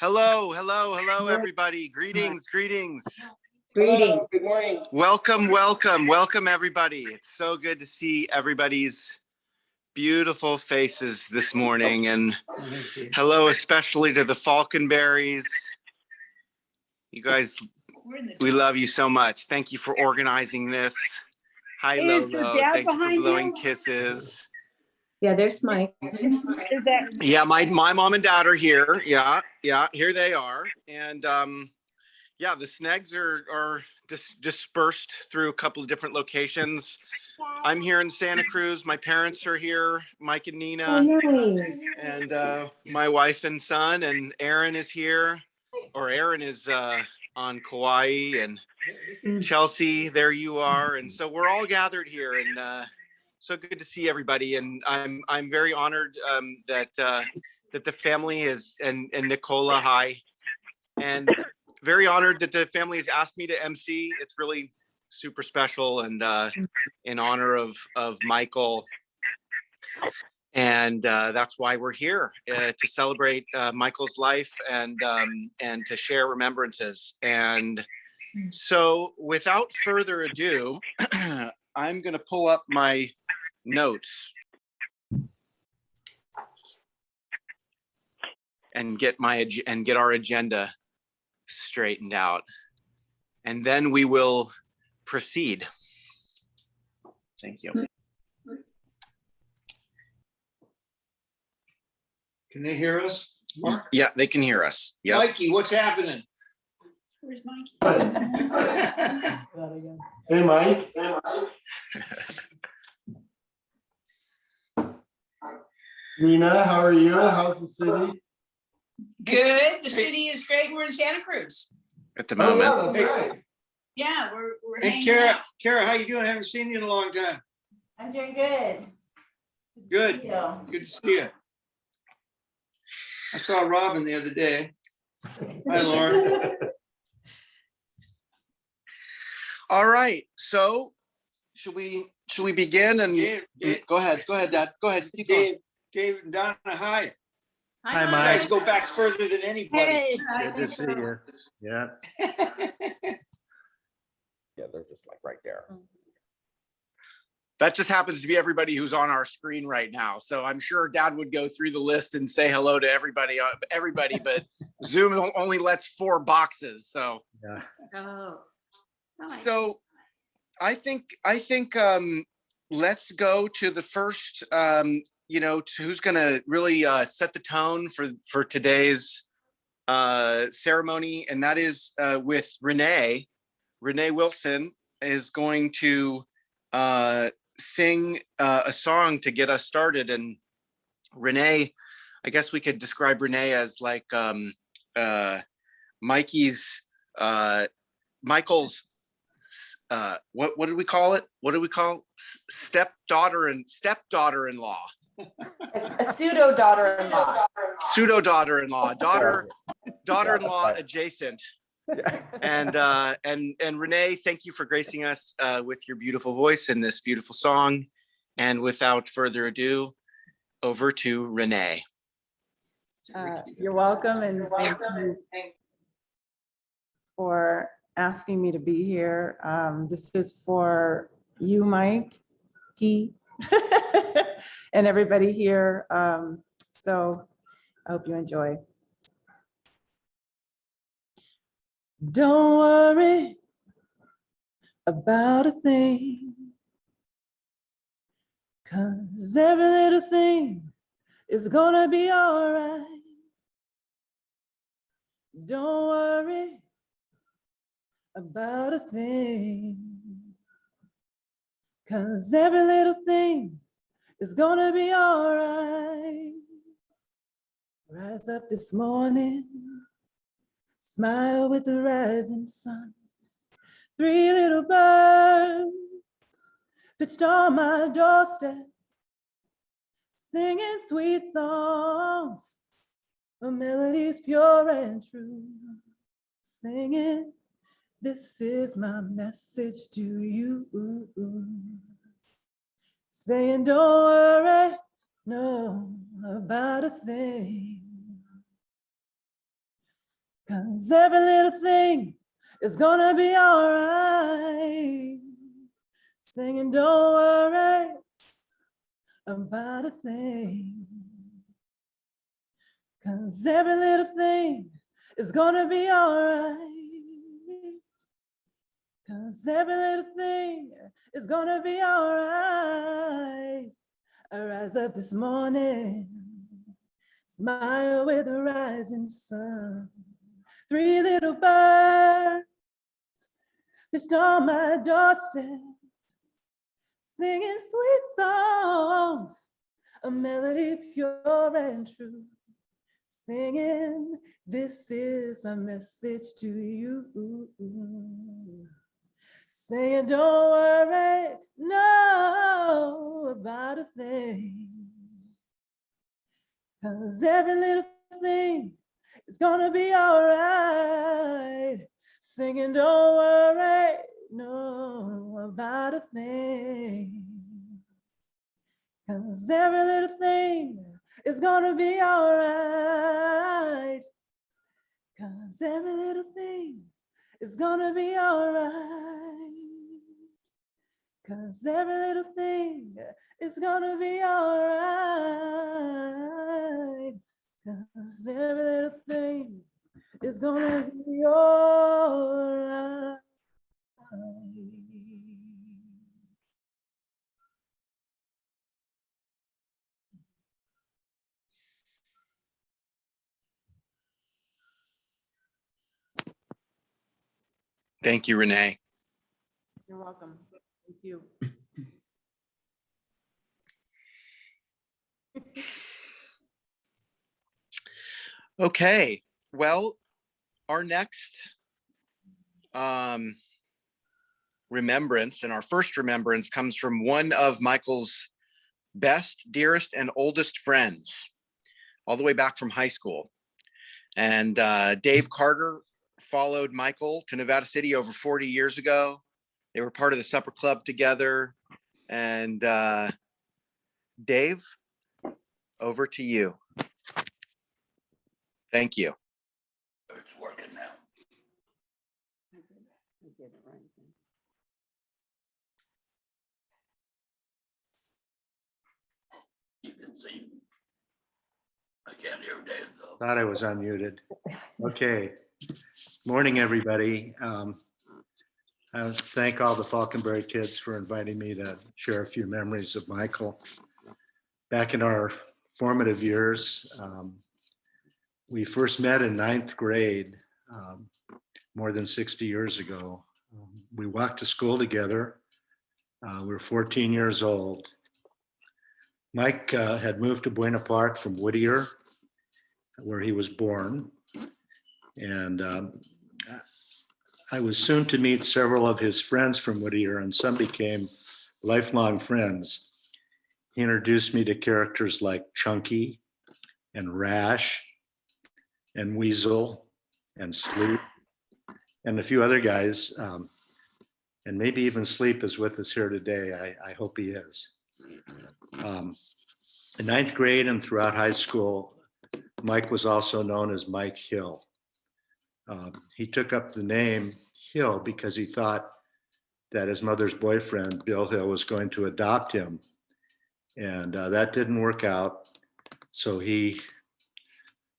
Hello, hello, hello, everybody. Greetings, greetings. Greetings. Good morning. Welcome, welcome, welcome, everybody. It's so good to see everybody's beautiful faces this morning. And hello, especially to the Faulkenberries. You guys, we love you so much. Thank you for organizing this. Hi, Lolo. Thank you for blowing kisses. Yeah, there's Mike. Is that? Yeah, my mom and dad are here. Yeah, here they are. And yeah, the snags are dispersed through a couple of different locations. I'm here in Santa Cruz. My parents are here, Mike and Nina. Oh, nice. And my wife and son, and Aaron is here, or Aaron is on Kauai, and Chelsea, there you are. And so we're all gathered here, and so good to see everybody. And I'm very honored that the family is, and Nicola, hi, and very honored that the family has asked me to MC. It's really super special, and in honor of Michael. And that's why we're here, to celebrate Michael's life and to share remembrances. And so without further ado, I'm going to pull up my notes and get our agenda straightened out, and then we will proceed. Thank you. Can they hear us, Mark? Yeah, they can hear us. Yeah. Mikey, what's happening? Where's Mikey? Hey, Mike. Nina, how are you? How's the city? Good. The city is great. We're in Santa Cruz. At the Oh, moment. yeah, that's right. Yeah, we're Hey, hanging out. Kara, how you doing? I haven't seen you in a long time. I'm doing good. Good. See you. Good to see you. I saw Robin the other day. Hi, Lauren. All right. So should we begin? And go ahead, Dad. Go ahead. Keep going. Dave and Donna, hi. Hi, You Mike. guys go back further than anybody. Hey. Good to see you. Yeah. Yeah, they're just like right there. That just happens to be everybody who's on our screen right now. So I'm sure Dad would go through the list and say hello to everybody, but Zoom only lets 4 boxes. So Yeah. Oh. so I think let's go to the first to who's going to really set the tone for today's ceremony, and that is with Renee. Renee Wilson is going to sing a song to get us started. And Renee, I guess we could describe Renee as like Michael's what did we call it? What do we call stepdaughter-in-law? A pseudo daughter-in-law. Pseudo daughter-in-law, daughter-in-law adjacent. And Renee, thank you for gracing us with your beautiful voice in this beautiful song. And without further ado, over to Renee. You're welcome, and thank you for asking me to be here. This is for you, Mike, and everybody here. So I hope you enjoy. Don't worry about a thing, 'cause every little thing is gonna be all right. Don't worry about a thing, 'cause every little thing is gonna be all right. Rise up this morning, smile with the rising sun. 3 little birds pitched on my doorstep, singing sweet songs, a melodies pure and true. Singing, this is my message to you. Saying, don't worry, no, about a thing. 'Cause every little thing is gonna be all right. Singing, don't worry about a thing. 'Cause every little thing is gonna be all right. 'Cause every little thing is gonna be all right. I rise up this morning, smile with the rising sun. 3 little birds just on my doorstep, singing sweet songs, a melody pure and true. Singing, this is my message to you. Saying, don't worry, no, about a thing. 'Cause every little thing is gonna be all right. Singing, don't worry, no, about a thing. 'Cause every little thing is gonna be all right. 'Cause every little thing is gonna be all right. 'Cause every little thing is gonna be all right. 'Cause every little thing is gonna be all right. Thank you, Renee. You're welcome. Thank you. Okay, well, our next remembrance and our first remembrance comes from one of Michael's best, dearest, and oldest friends, all the way back from high school. And Dave Carter followed Michael to Nevada City over 40 years ago. They were part of the supper club together. And Dave, over to you. Thank you. It's working now. You can see me. I can't hear Dave though. Thought I was unmuted. Okay. Morning, everybody. I thank all the Faulkenberry kids for inviting me to share a few memories of Michael. Back in our formative years, we first met in 9th grade more than 60 years ago. We walked to school together. We were 14 years old. Mike had moved to Buena Park from Whittier, where he was born. And I was soon to meet several of his friends from Whittier, and some became lifelong friends. He introduced me to characters like Chunky and Rash and Weasel and Sleep and a few other guys. And maybe even Sleep is with us here today. I hope he is. In 9th grade and throughout high school, Mike was also known as Mike Hill. He took up the name Hill because he thought that his mother's boyfriend, Bill Hill, was going to adopt him. And that didn't work out. So he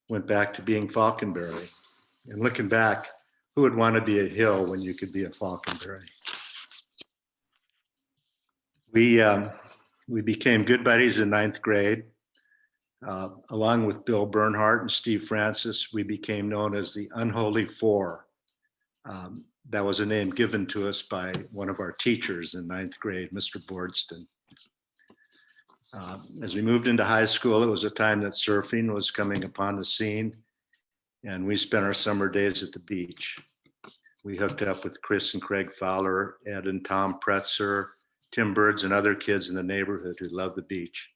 went back to being Faulkenberry. And looking back, who would want to be a Hill when you could be a Faulkenberry? We became good buddies in 9th grade. Along with Bill Bernhardt and Steve Francis, we became known as the Unholy Four. That was a name given to us by one of our teachers in 9th grade, Mr. Bordston. As we moved into high school, it was a time that surfing was coming upon the scene, and we spent our summer days at the beach. We hooked up with Chris and Craig Fowler, Ed and Tom Pretzer, Tim Birds, and other kids in the neighborhood who loved the beach.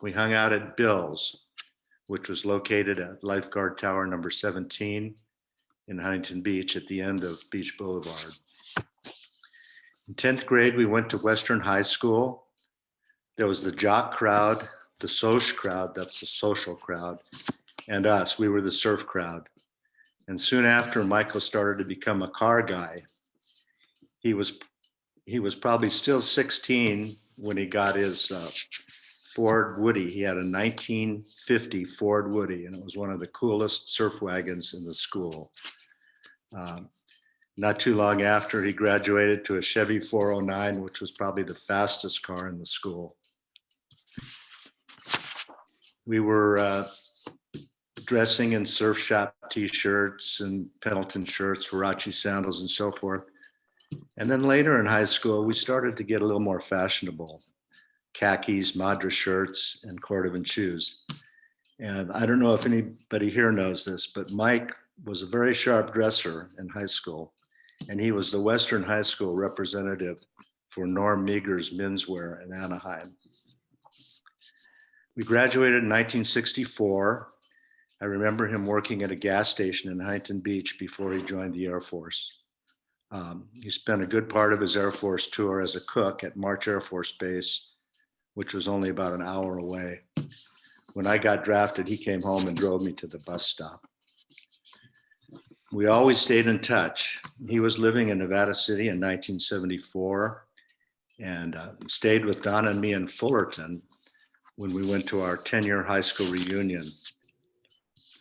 We hung out at Bill's, which was located at Lifeguard Tower number 17 in Huntington Beach at the end of Beach Boulevard. In 10th grade, we went to Western High School. There was the jock crowd, the Soch crowd, that's the social crowd, and us. We were the surf crowd. And soon after, Michael started to become a car guy. He was probably still 16 when he got his Ford Woody. He had a 1950 Ford Woody, and it was one of the coolest surf wagons in the school. Not too long after, he graduated to a Chevy 409, which was probably the fastest car in the school. We were dressing in surf shop t-shirts and Pendleton shirts, Huarache sandals, and so forth. And then later in high school, we started to get a little more fashionable. Khakis, Madras shirts, and Cordovan shoes. And I don't know if anybody here knows this, but Mike was a very sharp dresser in high school. And he was the Western High School representative for Norm Meagher's menswear in Anaheim. We graduated in 1964. I remember him working at a gas station in Huntington Beach before he joined the Air Force. He spent a good part of his Air Force tour as a cook at March Air Force Base, which was only about an hour away. When I got drafted, he came home and drove me to the bus stop. We always stayed in touch. He was living in Nevada City in 1974 and stayed with Donna and me in Fullerton when we went to our 10-year high school reunion.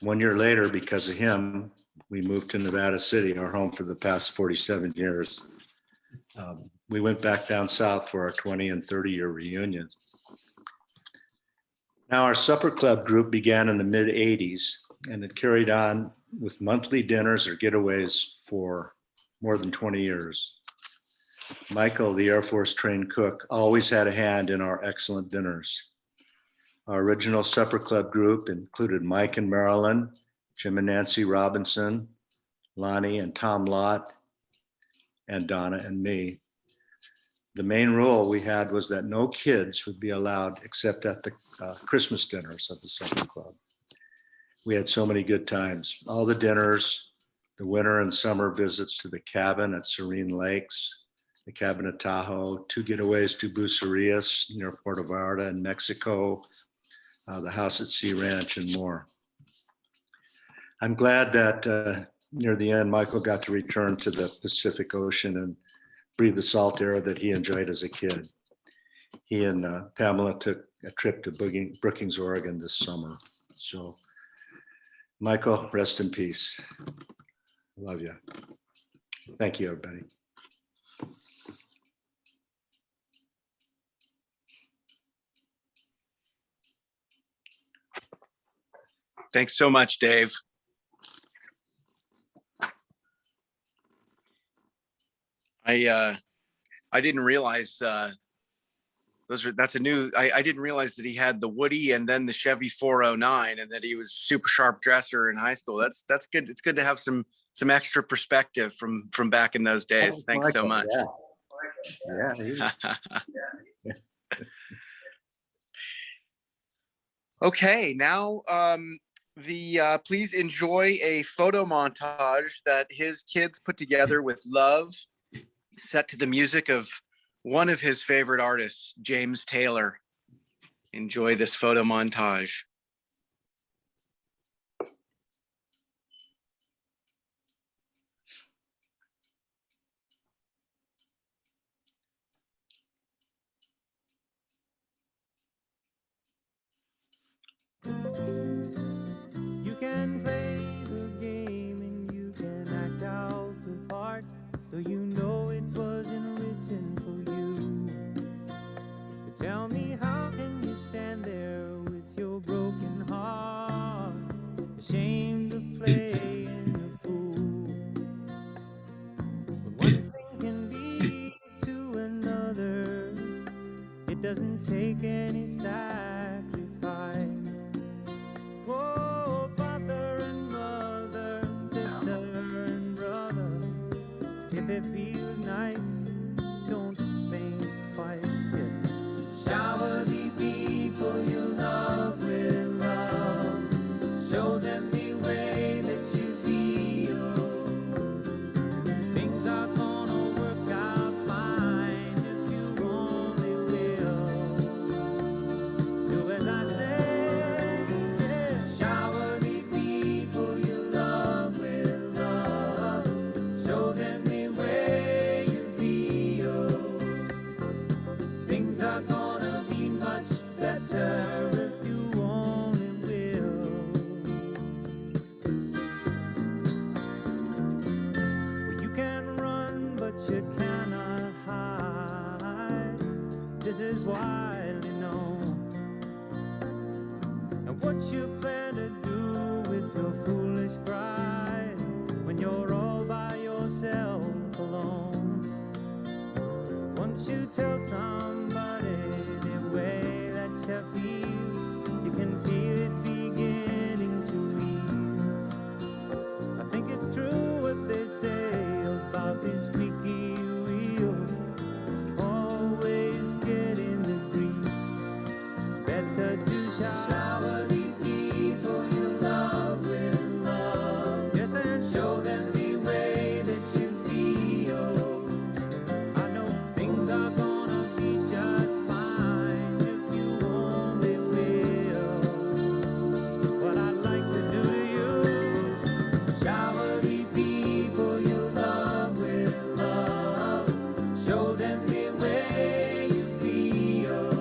1 year later, because of him, we moved to Nevada City, our home for the past 47 years. We went back down south for our 20 and 30-year reunions. Now, our supper club group began in the mid-'80s, and it carried on with monthly dinners or getaways for more than 20 years. Michael, the Air Force trained cook, always had a hand in our excellent dinners. Our original supper club group included Mike and Marilyn, Jim and Nancy Robinson, Lonnie and Tom Lott, and Donna and me. The main rule we had was that no kids would be allowed except at the Christmas dinners of the supper club. We had so many good times. All the dinners, the winter and summer visits to the cabin at Serene Lakes, the cabin at Tahoe, 2 getaways to Bucerias near Puerto Vallarta in Mexico, the house at Sea Ranch, and more. I'm glad that near the end, Michael got to return to the Pacific Ocean and breathe the salt air that he enjoyed as a kid. He and Pamela took a trip to Brookings, Oregon this summer. So, Michael, rest in peace. Love you. Thank you, everybody. Thanks so much, Dave. I didn't realize that's a new. I didn't realize that he had the Woody and then the Chevy 409, and that he was a super sharp dresser in high school. That's good. It's good to have some extra perspective from back in those days. Thanks so much. Yeah. Okay, now please enjoy a photo montage that his kids put together with love, set to the music of one of his favorite artists, James Taylor. Enjoy this photo montage. You can play the game and you can act out the part, though you know it wasn't written for you. But tell me, how can you stand there with your broken heart, ashamed of playing the fool? But one thing can lead to another. It doesn't take any sacrifice. Oh, father and mother, sister and brother, if it feels nice, don't think twice. Just shower the people you love with love. Show them the way that you feel. Things are gonna work out fine if you only will. Do as I say. Shower the people you love with listen, show them the way that you feel. I know things are gonna be just fine if you only will. What I'd like to do to you, shower the people you love with love. Show them the way you feel.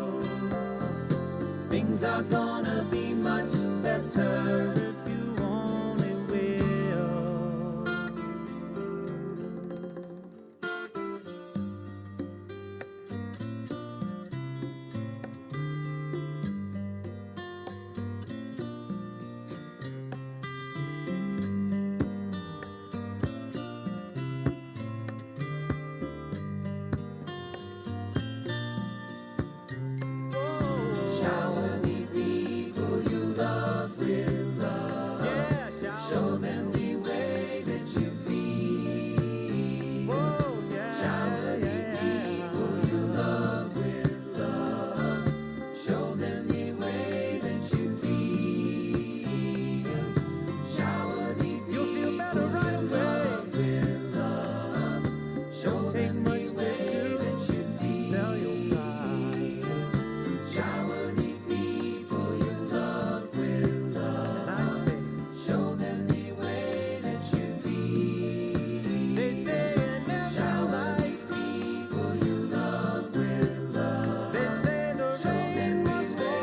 Things are gonna be much better if you only will. Shower the people you love with love. Yeah, show them the way that you feel. Shower the people you love with love. Show them the way that you feel. Shower the people you'll feel better right away with love. Show them the way that you feel. Sell your pride. Shower the people you love with love. And I say, show them the way that you feel. They say it never shower the people you love with love. They say the rain must fall.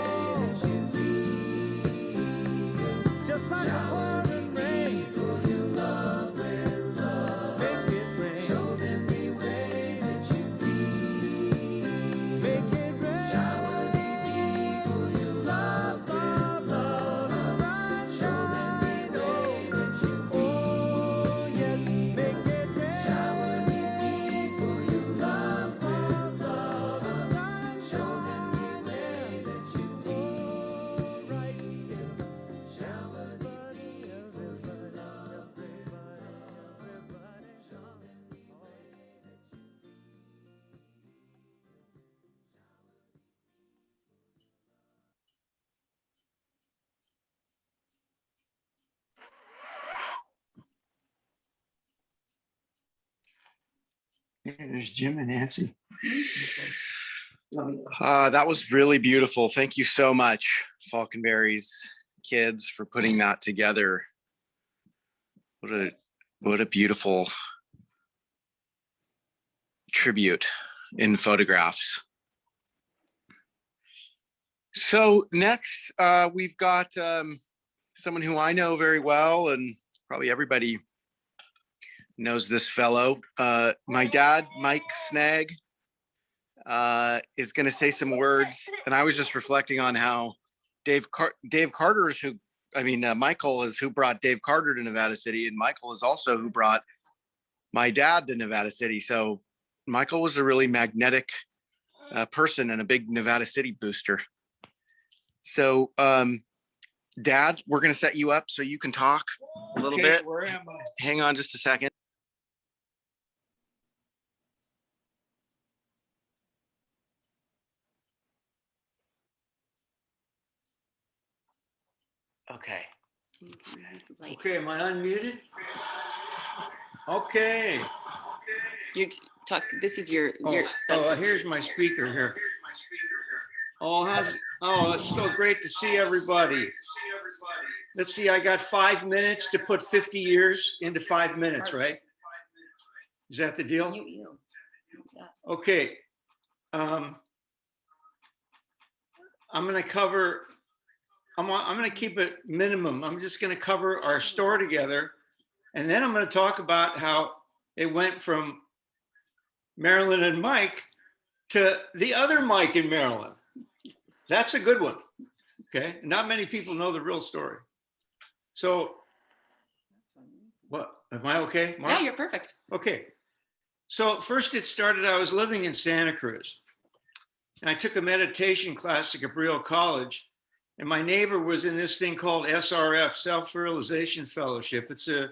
Just like a pouring rain. People you love with love. Make it rain. Show them the way that you feel. Make it rain. Shower the people you love with love. The sunshine. Oh, yes, make it rain. Shower the people you love with love. The sunshine. Show them the way that you feel. Right here. Shower the people you love with everybody. Show them the way that you There's Jim and Nancy. That was really beautiful. Thank you so much, Faulkenberry's kids, for putting that together. What a beautiful tribute in photographs. So next, we've got someone who I know very well, and probably everybody knows this fellow. My dad, Mike Snag, is going to say some words, and I was just reflecting on how Dave Carter is Michael is who brought Dave Carter to Nevada City, and Michael is also who brought my dad to Nevada City. So Michael was a really magnetic person and a big Nevada City booster. So Dad, we're going to set you up so you can talk a little bit. Where am I? Hang on just a second. Okay. Okay, am I unmuted? Okay. You talk. This is your. Here's my speaker here. It's so great to see everybody. Let's see, I got 5 minutes to put 50 years into 5 minutes, right? Is that the deal? Okay. I'm going to cover, I'm going to keep it minimum. I'm just going to cover our store together. And then I'm going to talk about how it went from Marilyn and Mike to the other Mike in Maryland. That's a good one. Okay. Not many people know the real story. So what, am I okay, Mark? Yeah, you're perfect. Okay. So first it started, I was living in Santa Cruz and I took a meditation class at Cabrillo College, and my neighbor was in this thing called SRF, Self-Realization Fellowship. It's a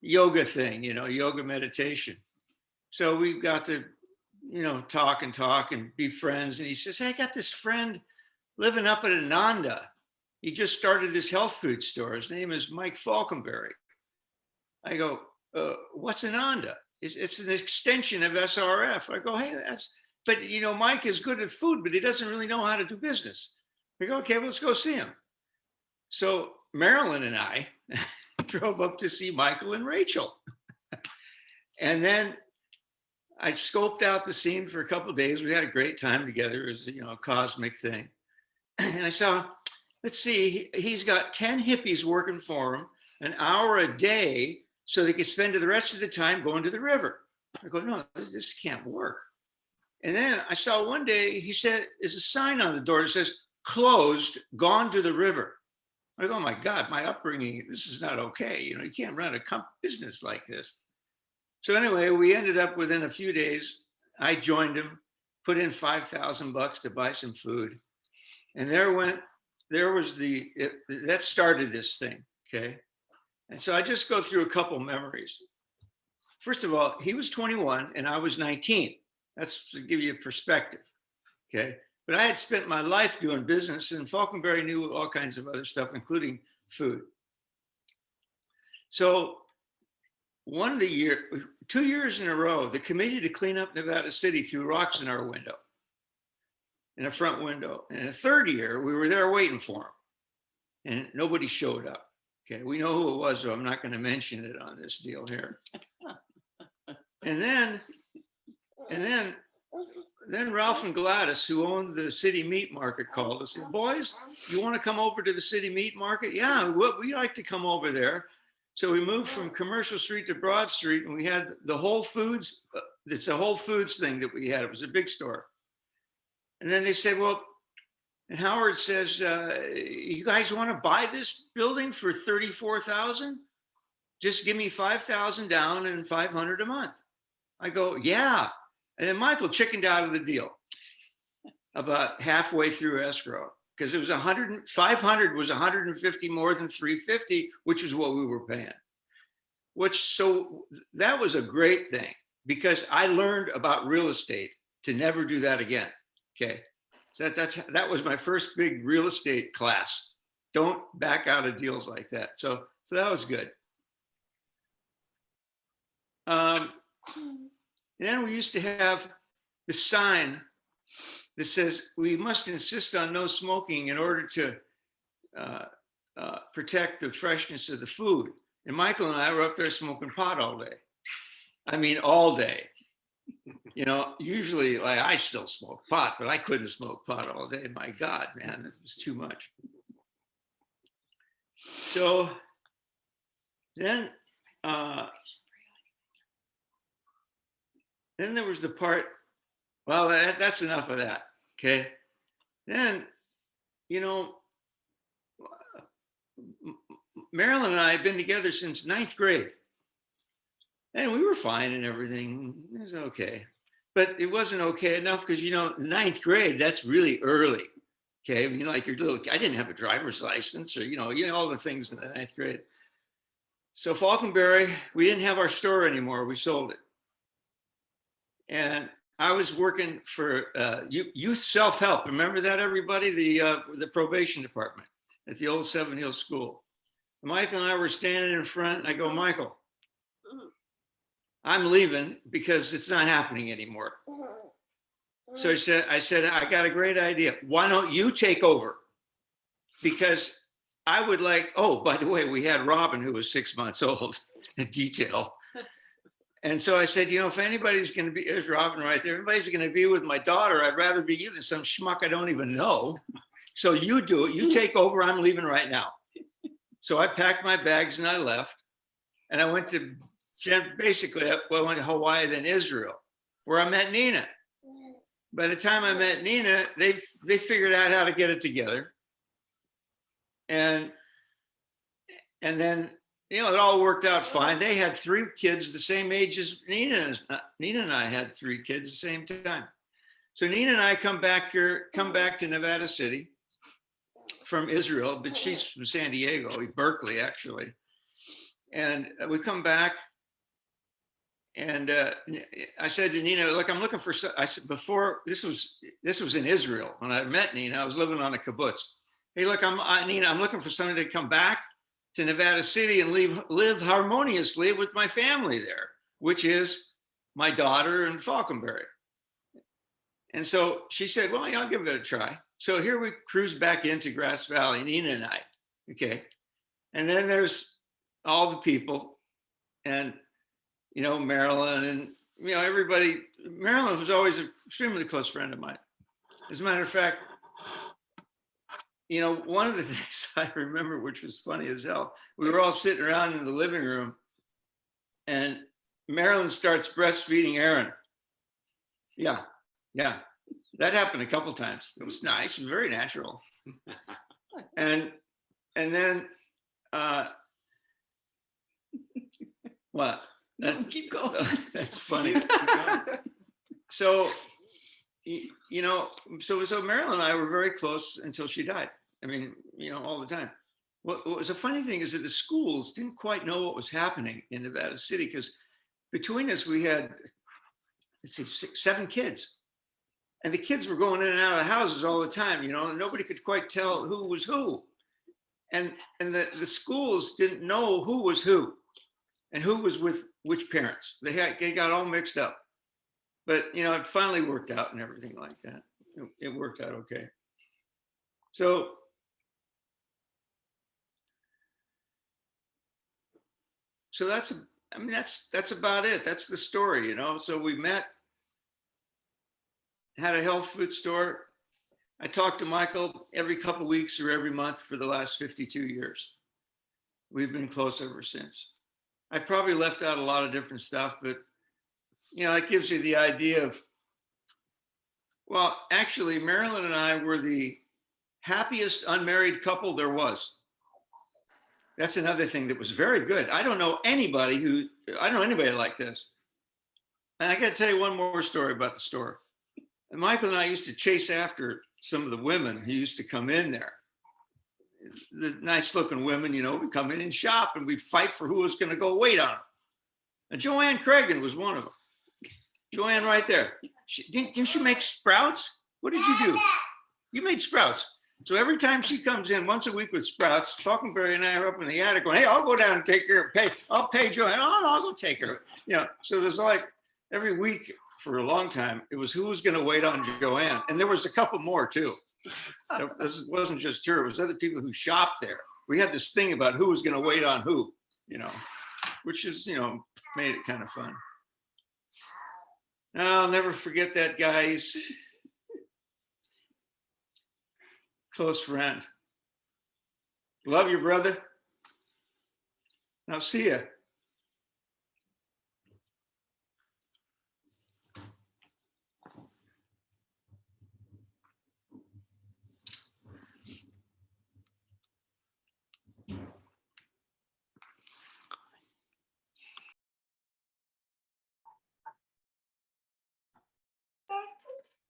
yoga thing, yoga meditation. So we got to, talk and be friends. And he says, hey, I got this friend living up at Ananda. He just started this health food store. His name is Mike Faulkenberry. I go, what's an Onda? It's an extension of SRF. I go, hey, but you know, Mike is good at food, but he doesn't really know how to do business. I go, okay, well, let's go see him. So Marilyn and I drove up to see Michael and Rachel. And then I scoped out the scene for a couple of days. We had a great time together. It was, you know, a cosmic thing. And I saw, let's see, he's got 10 hippies working for him, an hour a day, so they could spend the rest of the time going to the river. I go, no, this can't work. And then I saw one day, he said, there's a sign on the door that says, closed, gone to the river. I go, oh my God, my upbringing, this is not okay. You know, you can't run a business like this. So anyway, we ended up within a few days, I joined him, put in $5,000 to buy some food. And that started this thing, okay? And so I just go through a couple memories. First of all, he was 21 and I was 19. That's to give you a perspective, okay? But I had spent my life doing business, and Faulkenberry knew all kinds of other stuff, including food. So 2 years in a row, the committee to clean up Nevada City threw rocks in our window, in a front window. And the third year, we were there waiting for him, and nobody showed up. Okay, we know who it was, so I'm not going to mention it on this deal here. And then Ralph and Gladys, who owned the city meat market, called us and said, boys, you want to come over to the city meat market? Yeah, we'd like to come over there. So we moved from Commercial Street to Broad Street, and we had the Whole Foods. It's a Whole Foods thing that we had. It was a big store. And then they said, well, and Howard says, you guys want to buy this building for $34,000? Just give me $5,000 down and $500 a month. I go, yeah. And then Michael chickened out of the deal about halfway through escrow, because it was 500 was 150 more than 350, which is what we were paying. So that was a great thing, because I learned about real estate to never do that again. Okay, so that was my first big real estate class. Don't back out of deals like that. So that was good. Then we used to have the sign that says we must insist on no smoking in order to protect the freshness of the food. And Michael and I were up there smoking pot all day. I mean, all day. You know, usually, like, I still smoke pot, but I couldn't smoke pot all day. My God, man, this was too much. So then there was the part, well, that's enough of that, okay? Then, you know, Marilyn and I had been together since 9th grade. And we were fine and everything, it was okay. But it wasn't okay enough because, you know, 9th grade, that's really early, okay? I mean, like, I didn't have a driver's license or, you know, all the things in the 9th grade. So Faulkenberry, we didn't have our store anymore, we sold it. And I was working for youth self-help. Remember that, everybody? The probation department at the old Seven Hills School. Michael and I were standing in front, and I go, Michael, I'm leaving because it's not happening anymore. So I said, I got a great idea. Why don't you take over? Because I would like, oh, by the way, we had Robin, who was 6 months old, a detail. And so I said, you know, if anybody's going to be, there's Robin right there, everybody's going to be with my daughter, I'd rather be you than some schmuck I don't even know. So you do it, you take over, I'm leaving right now. So I packed my bags and I left. And I went to, basically, I went to Hawaii, then Israel, where I met Nina. By the time I met Nina, they figured out how to get it together. And then, you know, it all worked out fine. They had 3 kids the same age as Nina. Nina and I had 3 kids the same time. So Nina and I come back to Nevada City from Israel, but she's from San Diego, Berkeley, actually. And we come back, and I said to Nina, look, I'm looking for, I said, before, this was in Israel. When I met Nina, I was living on a kibbutz. Hey, look, Nina, I'm looking for somebody to come back to Nevada City and live harmoniously with my family there, which is my daughter and Faulkenberry. And so she said, well, yeah, I'll give it a try. So here we cruise back into Grass Valley, Nina and I, okay? And then there's all the people and, you know, Marilyn and, you know, everybody. Marilyn was always an extremely close friend of mine. As a matter of fact, you know, one of the things I remember, which was funny as hell, we were all sitting around in the living room and Marilyn starts breastfeeding Aaron. Yeah, yeah. That happened a couple times. It was nice, very natural. And then what? Keep going. That's funny. So, you know, so Marilyn and I were very close until she died. I mean, you know, all the time. What was a funny thing is that the schools didn't quite know what was happening in Nevada City because between us, we had, let's see, 7 kids. And the kids were going in and out of the houses all the time, you know, and nobody could quite tell who was who. And the schools didn't know who was who and who was with which parents. They got all mixed up. But, you know, it finally worked out and everything like that. It worked out okay. So that's, I mean, that's about it. That's the story, you know. So we met, had a health food store. I talked to Michael every couple of weeks or every month for the last 52 years. We've been close ever since. I probably left out a lot of different stuff, but you know, it gives you the idea of, well, actually, Marilyn and I were the happiest unmarried couple there was. That's another thing that was very good. I don't know anybody like this. And I got to tell you one more story about the store. And Michael and I used to chase after some of the women who used to come in there. The nice looking women, you know, would come in and shop and we'd fight for who was going to go wait on them. And Joanne Cragen was one of them. Joanne right there. Didn't you make sprouts? What did you do? You made sprouts. So every time she comes in once a week with sprouts, Faulkenberry and I are up in the attic going, hey, I'll go down and take care of, I'll pay Joanne. Oh, no, I'll go take her. You know, so there's like every week for a long time, it was who was going to wait on Joanne. And there was a couple more too. This wasn't just her, it was other people who shopped there. We had this thing about who was going to wait on who, you know, which is, you know, made it kind of fun. I'll never forget that guy's close friend. Love you, brother. I'll see you.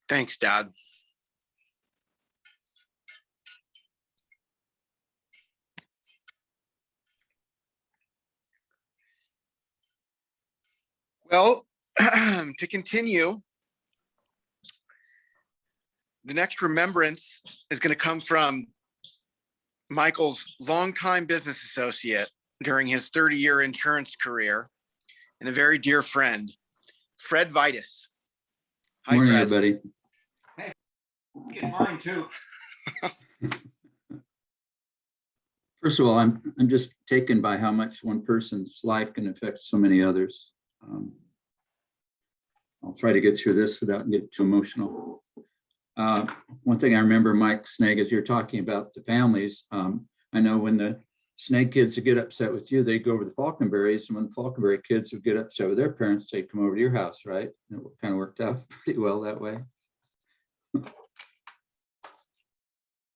Thanks, Dad. Well, to continue, the next remembrance is going to come from Michael's longtime business associate during his 30-year insurance career and a very dear friend, Fred Vitus. Hi, Morning, Fred. everybody. Get mine too. First of all, I'm just taken by how much one person's life can affect so many others. I'll try to get through this without getting too emotional. One thing I remember, Mike Snag, as you're talking about the families, I know when the Snag kids would get upset with you, they'd go over to the Faulkenberries, and when the Faulkenberry kids would get upset with their parents, they'd come over to your house, right? And it kind of worked out pretty well that way.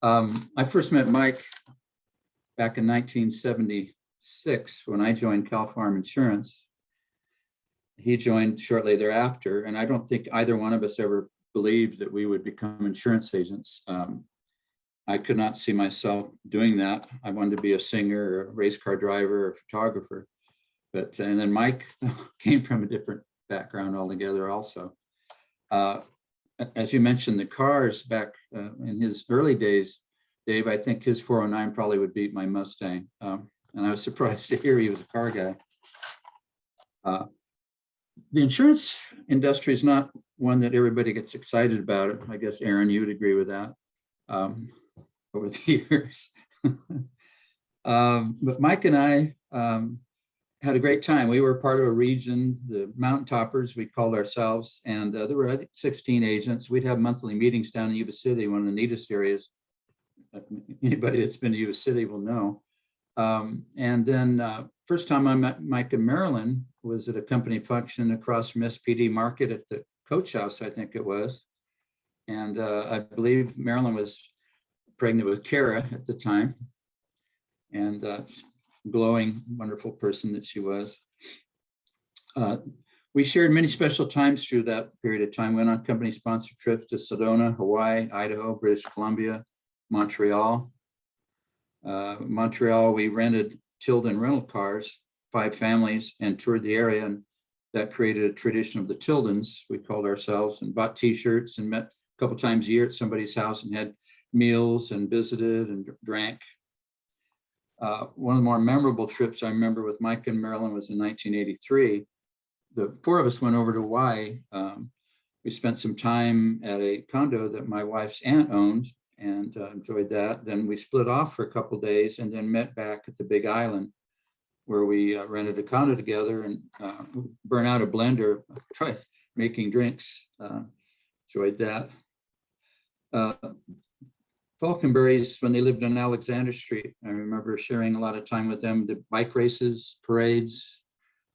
I first met Mike back in 1976 when I joined Cal Farm Insurance. He joined shortly thereafter, and I don't think either one of us ever believed that we would become insurance agents. I could not see myself doing that. I wanted to be a singer or a race car driver or a photographer. And then Mike came from a different background altogether also. As you mentioned, the cars back in his early days, Dave, I think his 409 probably would beat my Mustang. and I was surprised to hear he was a car guy. The insurance industry is not one that everybody gets excited about. It. I guess, Aaron, you would agree with that over the years. But Mike and I had a great time. We were part of a region, the Mountain Toppers, we called ourselves, and there were, I think, 16 agents. We'd have monthly meetings down in Yuba City, one of the neatest areas. Anybody that's been to Yuba City will know. And then first time I met Mike in Maryland was at a company function across from SPD Market at the Coach House, I think it was. And I believe Marilyn was pregnant with Kara at the time. And glowing, wonderful person that she was. We shared many special times through that period of time, went on company sponsored trips to Sedona, Hawaii, Idaho, British Columbia, Montreal. Montreal, we rented Tilden rental cars, 5 families, and toured the area, and that created a tradition of the Tildens, we called ourselves, and bought t-shirts and met a couple times a year at somebody's house and had meals and visited and drank. One of the more memorable trips I remember with Mike and Marilyn was in 1983. The 4 of us went over to Hawaii. We spent some time at a condo that my wife's aunt owned and enjoyed that. Then we split off for a couple of days and then met back at the Big Island where we rented a condo together and burn out a blender, tried making drinks, enjoyed that. Faulkenberry's, when they lived on Alexander Street, I remember sharing a lot of time with them, the bike races, parades.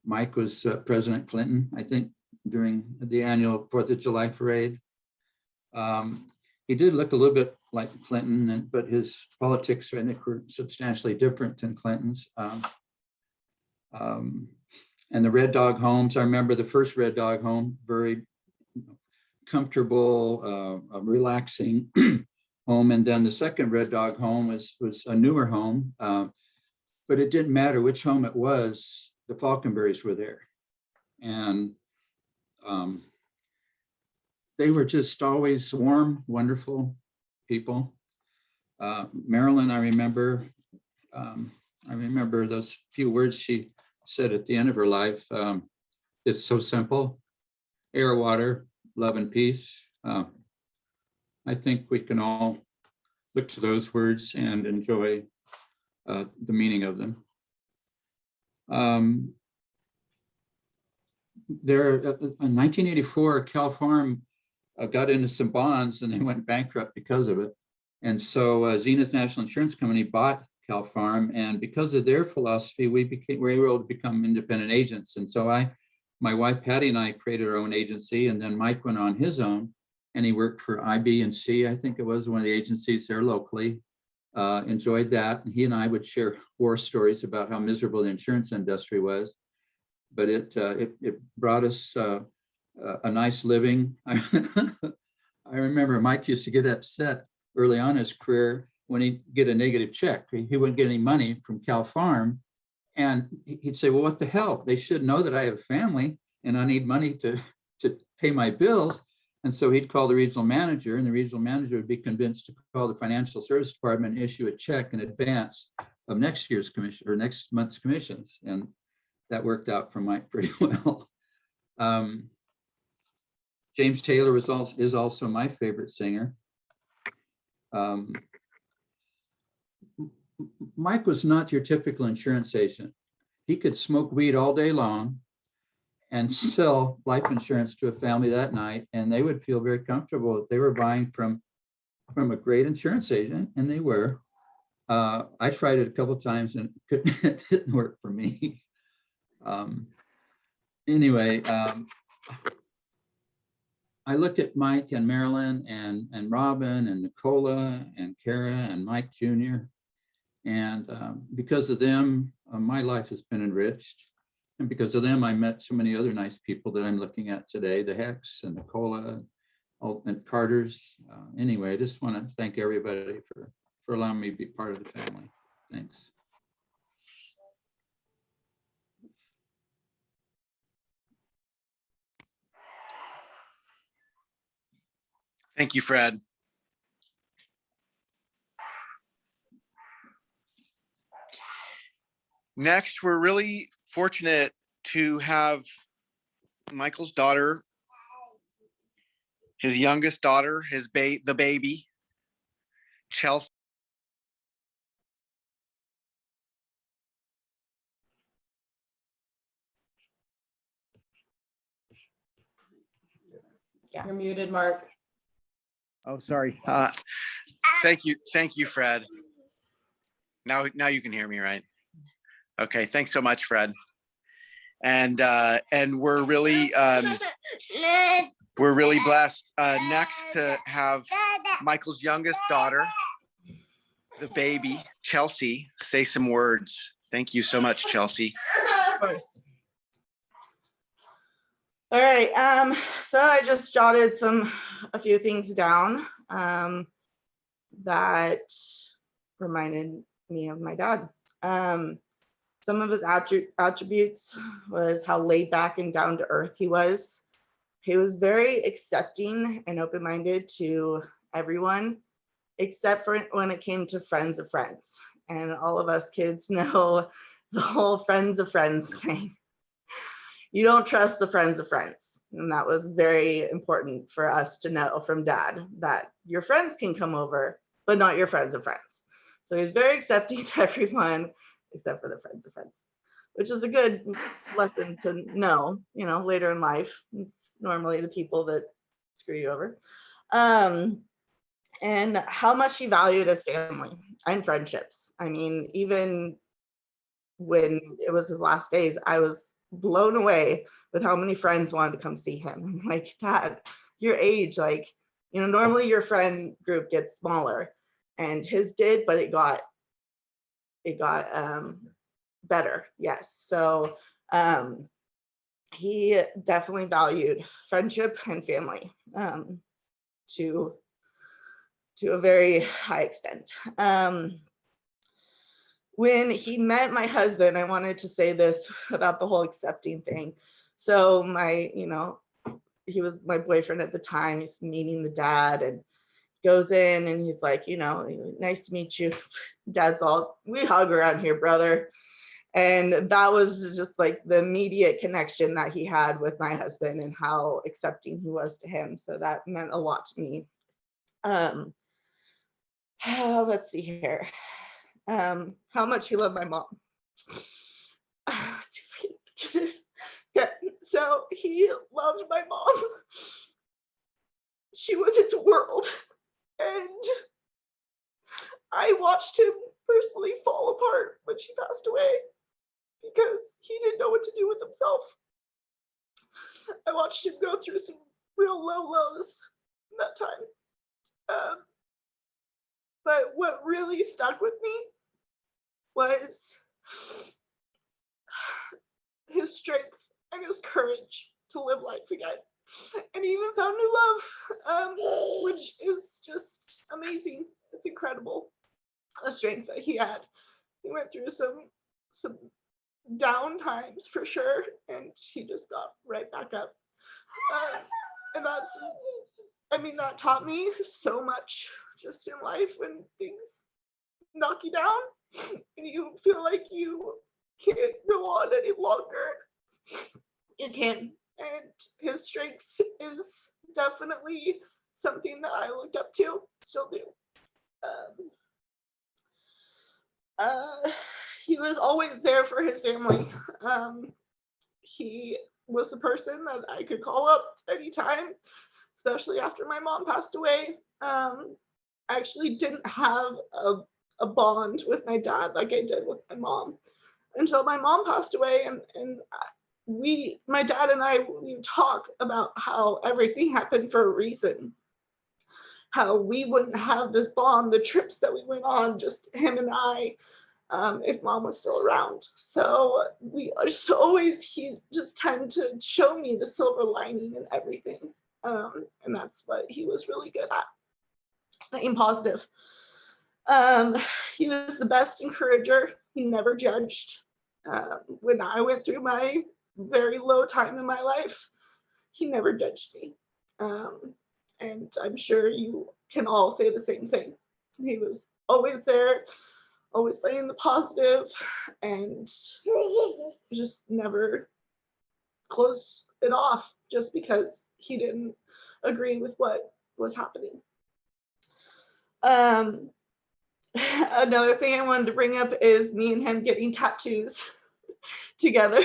Mike was President Clinton, I think, during the annual 4th of July parade. He did look a little bit like Clinton, but his politics, I think, were substantially different than Clinton's. And the Red Dog homes, I remember the first Red Dog home, very comfortable, relaxing home. And then the second Red Dog home was a newer home, but it didn't matter which home it was, the Faulkenberrys were there. And they were just always warm, wonderful people. Marilyn, I remember those few words she said at the end of her life. It's so simple, air, water, love and peace. I think we can all look to those words and enjoy the meaning of them. There, in 1984, Cal Farm got into some bonds and they went bankrupt because of it. And so Zenith National Insurance Company bought Cal Farm, and because of their philosophy, we were able to become independent agents. And so my wife Patty and I created our own agency, and then Mike went on his own, and he worked for IB&C, I think it was one of the agencies there locally. Enjoyed that. And he and I would share war stories about how miserable the insurance industry was, but it brought us a nice living. I remember Mike used to get upset early on in his career when he'd get a negative check. He wouldn't get any money from Cal Farm. And he'd say, well, what the hell? They should know that I have a family and I need money to pay my bills. And so he'd call the regional manager, and the regional manager would be convinced to call the financial service department and issue a check in advance of next year's commission or next month's commissions. And that worked out for Mike pretty well. James Taylor is also my favorite singer. Mike was not your typical insurance agent. He could smoke weed all day long and sell life insurance to a family that night, and they would feel very comfortable that they were buying from a great insurance agent, and they were. I tried it a couple of times and it didn't work for me. Anyway, I look at Mike and Marilyn and Robin and Nicola and Kara and Mike Jr. And because of them, my life has been enriched. And because of them, I met so many other nice people that I'm looking at today, the Hex and Nicola and Carter's. Anyway, I just want to thank everybody for allowing me to be part of the family. Thanks. Thank you, Fred. Next, we're really fortunate to have Michael's daughter, his youngest daughter, the baby, Chelsea. You're muted, Mark. Oh, sorry. Thank you, Fred. Now you can hear me, right? Okay, thanks so much, Fred. And we're really blessed next to have Michael's youngest daughter, the baby, Chelsea, say some words. Thank you so much, Chelsea. Of course. All right, so I just jotted a few things down that reminded me of my dad. Some of his attributes was how laid back and down to earth he was. He was very accepting and open-minded to everyone, except for when it came to friends of friends. And all of us kids know the whole friends of friends thing. You don't trust the friends of friends. And that was very important for us to know from Dad, that your friends can come over, but not your friends of friends. So he's very accepting to everyone, except for the friends of friends, which is a good lesson to know, later in life. It's normally the people that screw you over. And how much he valued his family and friendships. I mean, even when it was his last days, I was blown away with how many friends wanted to come see him. I'm like, Dad, your age, normally your friend group gets smaller, and his did, but it got better. Yes. So he definitely valued friendship and family to a very high extent. When he met my husband, I wanted to say this about the whole accepting thing. So he was my boyfriend at the time. He's meeting the dad and goes in and he's like, nice to meet you. Dad's all, we hug around here, brother. And that was just like the immediate connection that he had with my husband and how accepting he was to him. So that meant a lot to me. Let's see here. How much he loved my mom. Let's see if I can do this. Yeah, so he loved my mom. She was his world. And I watched him personally fall apart when she passed away because he didn't know what to do with himself. I watched him go through some real low lows in that time. But what really stuck with me was his strength and his courage to live life again. And he even found new love, which is just amazing. It's incredible, the strength that he had. He went through some down times for sure, and he just got right back up. And that taught me so much just in life when things knock you down and you feel like you can't go on any longer. You can. And his strength is definitely something that I looked up to, still do. He was always there for his family. He was the person that I could call up anytime, especially after my mom passed away. I actually didn't have a bond with my dad like I did with my mom until my mom passed away, and my dad and I, we talk about how everything happened for a reason, how we wouldn't have this bond, the trips that we went on, just him and I, if mom was still around. So he just tend to show me the silver lining in everything. And that's what he was really good at, staying positive. He was the best encourager. He never judged. When I went through my very low time in my life, he never judged me. And I'm sure you can all say the same thing. He was always there, always finding the positive and just never closed it off just because he didn't agree with what was happening. Another thing I wanted to bring up is me and him getting tattoos together.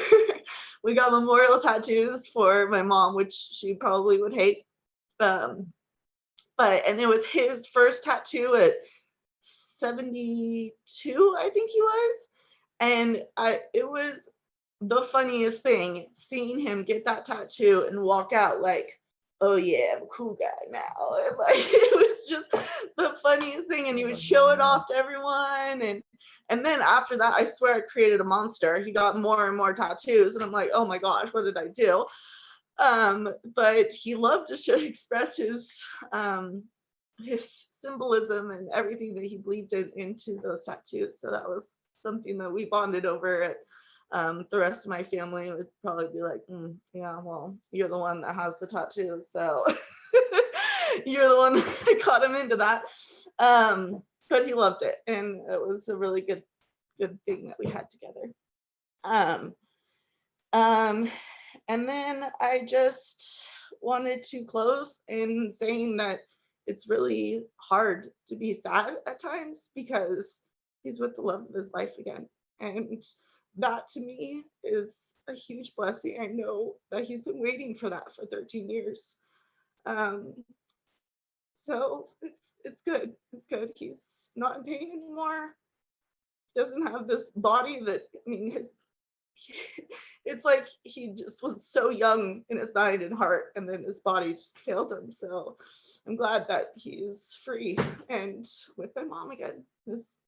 We got memorial tattoos for my mom, which she probably would hate. And it was his first tattoo at 72, I think he was. And it was the funniest thing seeing him get that tattoo and walk out like, oh yeah, I'm a cool guy now. And like, it was just the funniest thing. And he would show it off to everyone. And then after that, I swear I created a monster. He got more and more tattoos. And I'm like, oh my gosh, what did I do? But he loved to express his symbolism and everything that he believed in into those tattoos. So that was something that we bonded over. At the rest of my family would probably be like, yeah, well, you're the one that has the tattoos, so you're the one that got him into that. But he loved it, and it was a really good thing that we had together. And then I just wanted to close in saying that it's really hard to be sad at times because he's with the love of his life again. And that to me is a huge blessing. I know that he's been waiting for that for 13 years. So it's good. It's good. He's not in pain anymore. Doesn't have this body that, I mean, it's like he just was so young in his mind and heart, and then his body just failed him. So I'm glad that he's free and with my mom again, his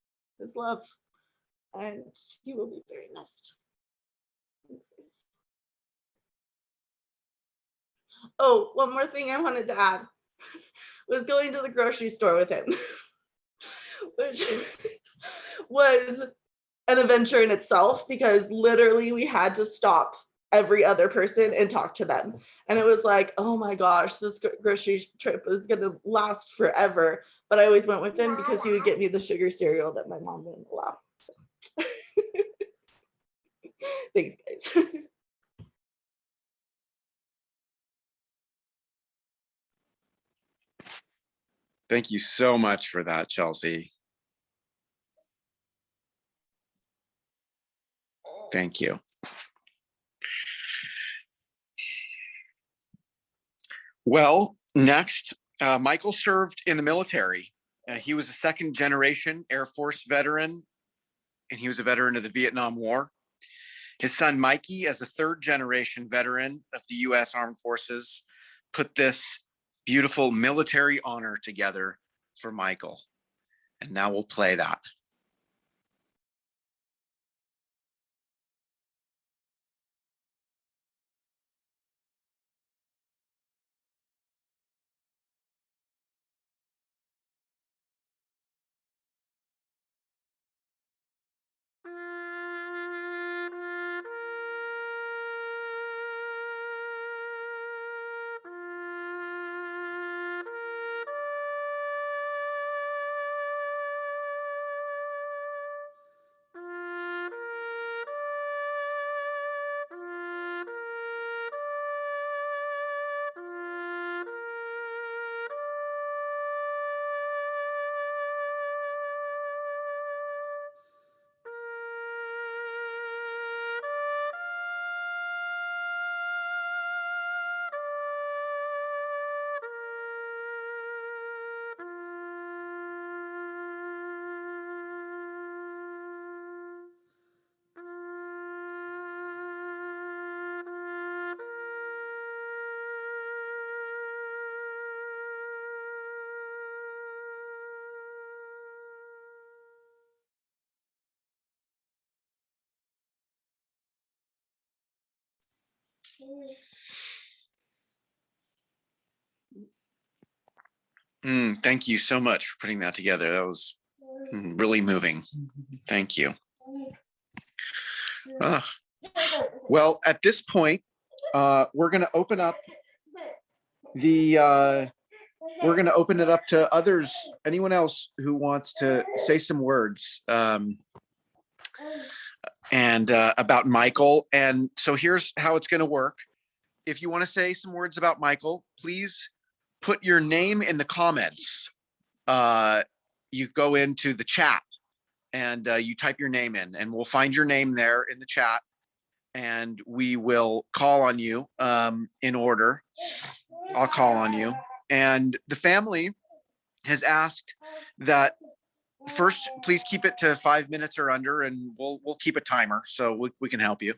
love, and he will be very missed. Oh, one more thing I wanted to add was going to the grocery store with him, which was an adventure in itself, because literally we had to stop every other person and talk to them. And it was like, oh my gosh, this grocery trip is going to last forever. But I always went with him because he would get me the sugar cereal that my mom wouldn't allow. So. Thanks, guys. Thank you so much for that, Chelsea. Thank you. Well, next, Michael served in the military. He was a second generation Air Force veteran, and he was a veteran of the Vietnam War. His son, Mikey, as a third generation veteran of the U.S. Armed Forces, put this beautiful military honor together for Michael. And now we'll play that. Thank you so much for putting that together. That was really moving. Thank you. Well, at this point, we're going to open up the we're going to open it up to others. Anyone else who wants to say some words and about Michael. And so here's how it's going to work. If you want to say some words about Michael, please put your name in the comments. You go into the chat and you type your name in, and we'll find your name there in the chat, and we will call on you in order. I'll call on you. And the family has asked that first, please keep it to 5 minutes or under, and we'll keep a timer so we can help you.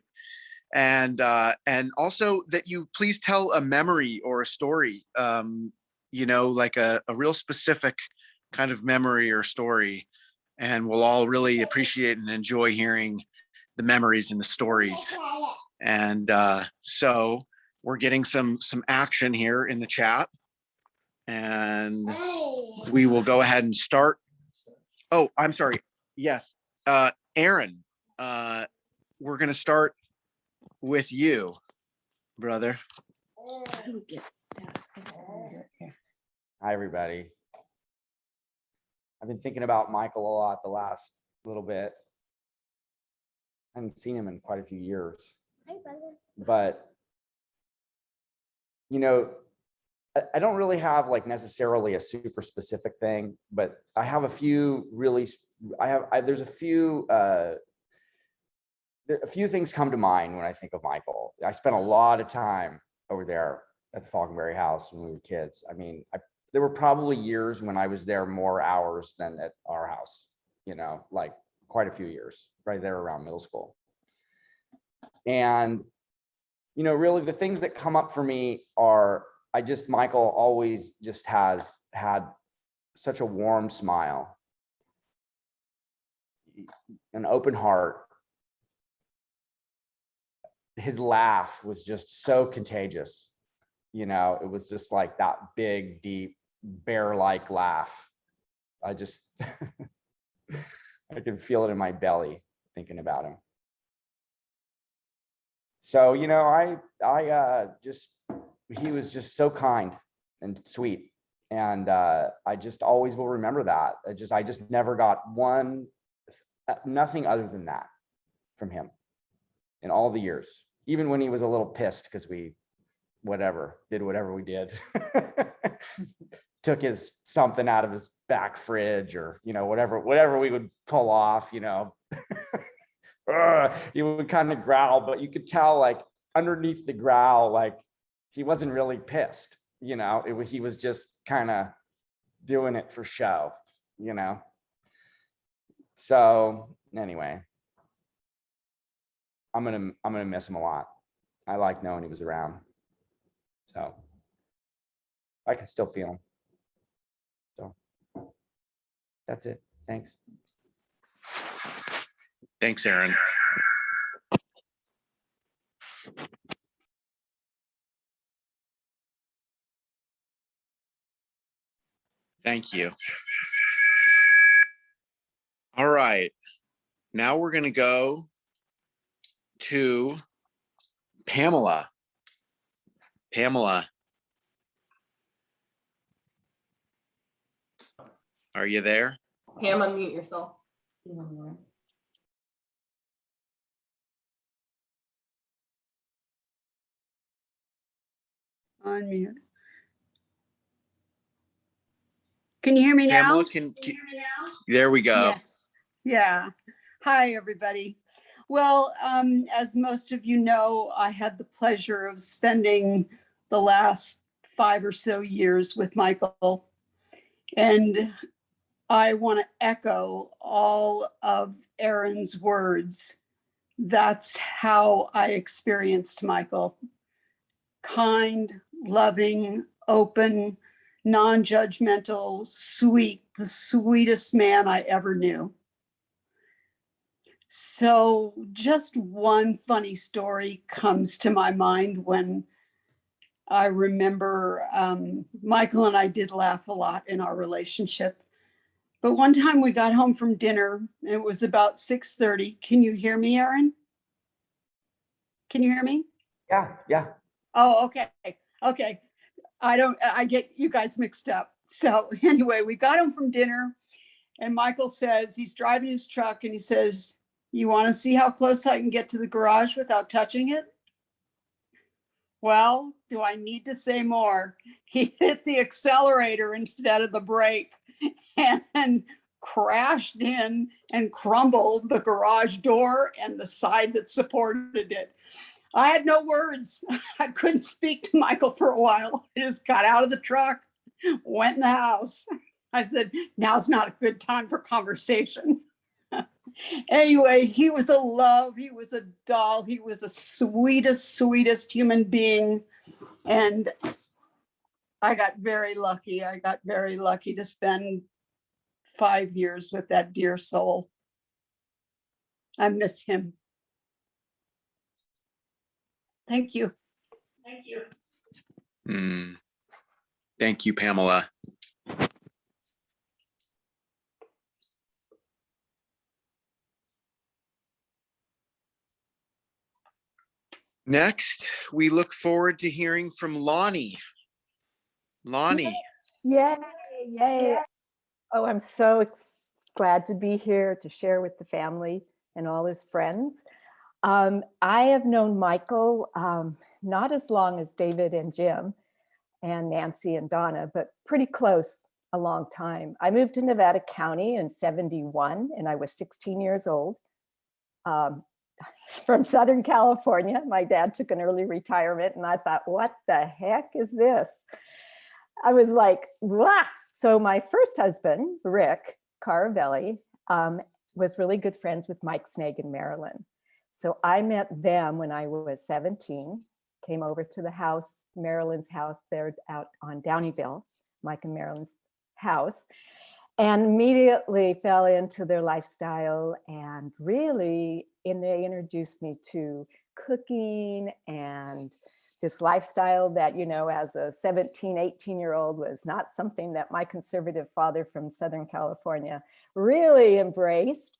And also that you please tell a memory or a story, you know, like a real specific kind of memory or story. And we'll all really appreciate and enjoy hearing the memories and the stories. And so we're getting some action here in the chat, and we will go ahead and start. Oh, I'm sorry. Yes. Aaron, we're going to start with you, brother. Hi, everybody. I've been thinking about Michael a lot the last little bit. I haven't seen him in quite a few years. Hi, brother. But, you know, I don't really have like necessarily a super specific thing, but I have a few really, there's a few things come to mind when I think of Michael. I spent a lot of time over there at the Faulkenberry house when we were kids. I mean, there were probably years when I was there more hours than at our house, you know, like quite a few years right there around middle school. And, you know, really the things that come up for me are, Michael always just has had such a warm smile, an open heart. His laugh was just so contagious. You know, it was just like that big, deep, bear-like laugh. I just, I can feel it in my belly thinking about him. So, you know, he was just so kind and sweet. And I just always will remember that. I just never got nothing other than that from him in all the years, even when he was a little pissed because we did whatever we did. Took something out of his back fridge, or, you know, whatever we would pull off, you know. He would kind of growl, but you could tell like underneath the growl, like he wasn't really pissed, you know. He was just kind of doing it for show, you know. So anyway, I'm gonna miss him a lot. I like knowing he was around. So I can still feel him. So that's it. Thanks. Thanks, Aaron. Thank you. All right. Now we're going to go to Pamela. Pamela, are you there? Pam, unmute yourself. Unmute. Can you hear me now? Pamela, there we go. Yeah. Hi, everybody. Well, as most of you know, I had the pleasure of spending the last 5 or so years with Michael. And I want to echo all of Aaron's words. That's how I experienced Michael. Kind, loving, open, non-judgmental, sweet, the sweetest man I ever knew. So just one funny story comes to my mind when I remember Michael and I did laugh a lot in our relationship. But one time we got home from dinner, and it was about 6:30. Can you hear me, Aaron? Can you hear me? Yeah. Oh, okay. I get you guys mixed up. So anyway, we got home from dinner and Michael says, he's driving his truck and he says, you want to see how close I can get to the garage without touching it? Well, do I need to say more? He hit the accelerator instead of the brake and crashed in and crumbled the garage door and the side that supported it. I had no words. I couldn't speak to Michael for a while. I just got out of the truck, went in the house. I said, now's not a good time for conversation. Anyway, he was a love. He was a doll. He was the sweetest, sweetest human being. And I got very lucky. I got very lucky to spend 5 years with that dear soul. I miss him. Thank you. Thank you. Thank you, Pamela. Next, we look forward to hearing from Lonnie. Lonnie. Yay, yay. Oh, I'm so glad to be here to share with the family and all his friends. I have known Michael not as long as David and Jim and Nancy and Donna, but pretty close, a long time. I moved to Nevada County in '71 and I was 16 years old. From Southern California. My dad took an early retirement and I thought, what the heck is this? I was like, wah. So my first husband, Rick Caravelli, was really good friends with Mike Snag in Maryland. So I met them when I was 17, came over to the house, Marilyn's house there out on Downeyville, Mike and Marilyn's house, and immediately fell into their lifestyle. And really, they introduced me to cooking and this lifestyle that, you know, as a 17, 18-year-old was not something that my conservative father from Southern California really embraced,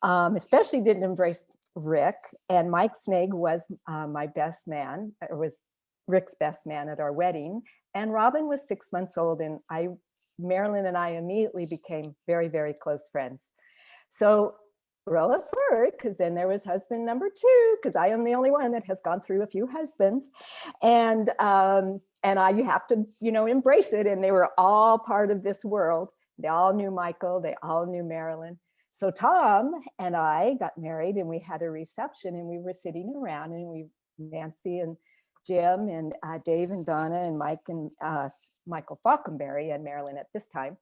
especially didn't embrace Rick. And Mike Snag was my best man, or was Rick's best man at our wedding. And Robin was 6 months old, and Marilyn and I immediately became very, very close friends. So roll it forward, because then there was husband number 2, because I am the only one that has gone through a few husbands. And you have to, you know, embrace it. And they were all part of this world. They all knew Michael. They all knew Marilyn. So Tom and I got married and we had a reception and we were sitting around and Nancy and Jim and Dave and Donna and Mike and Michael Faulkenberry and Marilyn at this time.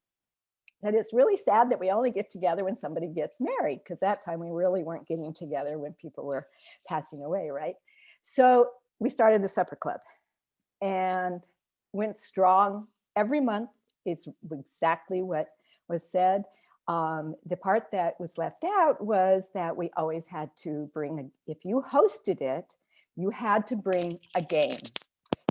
And it's really sad that we only get together when somebody gets married, because that time we really weren't getting together when people were passing away, right? So we started the supper club and went strong every month. It's exactly what was said. The part that was left out was that we always had to bring, if you hosted it, you had to bring a game.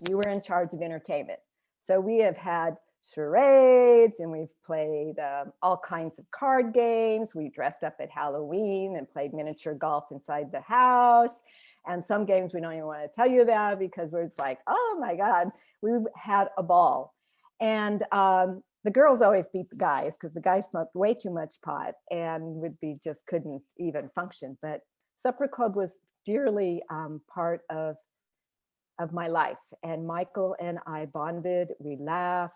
You were in charge of entertainment. So we have had charades and we've played all kinds of card games. We dressed up at Halloween and played miniature golf inside the house. And some games we don't even want to tell you about because we're just like, oh my God, we had a ball. And the girls always beat the guys because the guys smoked way too much pot and just couldn't even function. But supper club was dearly part of my life. And Michael and I bonded, we laughed.